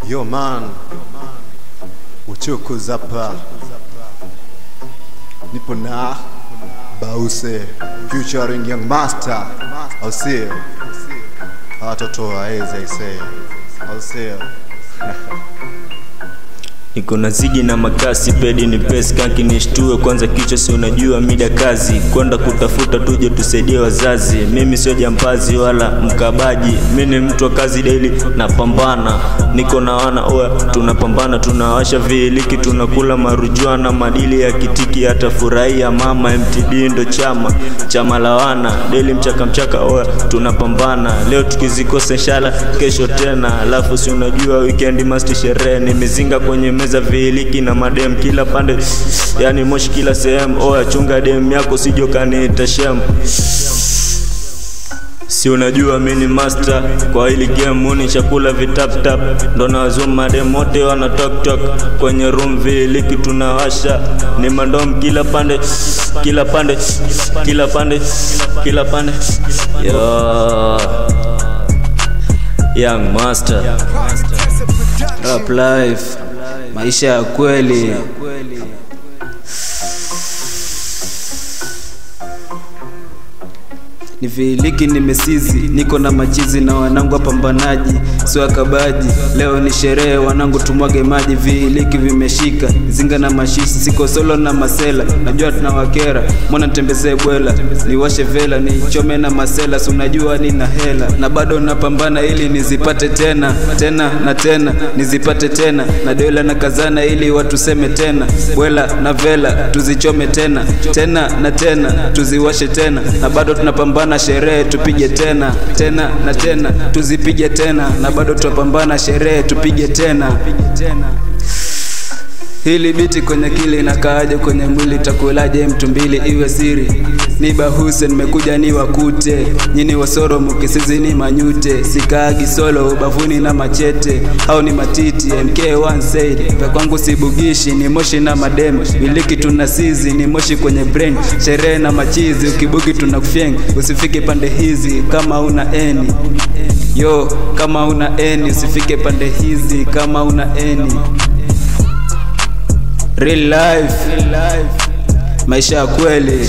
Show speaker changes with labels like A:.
A: Yo man, uchukuza hapa. Nipo na Bause featuring Young Master. I'll see you. Watoto waeze isee. I'll see you.
B: Niko na zigi na makasi pedi ni pesi kanki nishtue kwanza kichwa si unajua mida kazi kwenda kutafuta tuje tusaidie wazazi. Mimi sio jambazi wala mkabaji, mimi ni mtu wa kazi daily napambana. Niko na wana oya tunapambana, tunawasha viliki, tunakula marujuana, madili ya kitiki hata furahia mama. MTD ndo chama la wana daily mchaka oya tunapambana. Leo tukizikosa inshallah kesho tena, alafu si unajua weekend must sherehe. Nimezinga kwenye meza viliki na madem kila pande, yani moshi kila sehemu. Oya chunga dem yako sijo kaniita shem. Si unajua mimi ni master kwa hili game, ni chakula vitap tap ndo na zoom madem wote wana talk talk kwenye room viliki tunawasha. Ni mandom kila pande yo Young Master Rap Life, maisha ya kweli.
C: Ni viliki nimesizi, niko na machizi na wanangu wapambanaji, sio akabaji. Leo ni sherehe wanangu tumwage maji, viliki vimeshika, zinga na mashishi, siko solo na masela. Najua tunawakera, mbona tembezee bwela, niwashe vela, nichome na masela. Si unajua nina hela, na bado napambana ili nizipate tena na tena, nizipate tena. Na dola na kazana ili watu seme tena, bwela na vela tuzichome tena na tena, tuziwashe tena. Na bado tunapambana sherehe tupige tena na tena, tuzipige tena. Na bado tutapambana sherehe tupige tena. Hili biti kwenye kili inakaaje kwenye mwili, takulaje mtu mbili iwe siri. Ni Bahuse nimekuja ni wakute, nyini wasoro mukisizi ni manyute. Sikaagi solo ubavuni na machete, au ni matiti MK1 said. Kwa kwangu sibugishi ni moshi na madem, biliki tunasizi ni moshi kwenye brain. Sherehe na machizi ukibuki tunakufyeng, usifike pande hizi kama una eni. Yo kama una eni usifike pande hizi kama una eni. Real life, maisha ya kweli.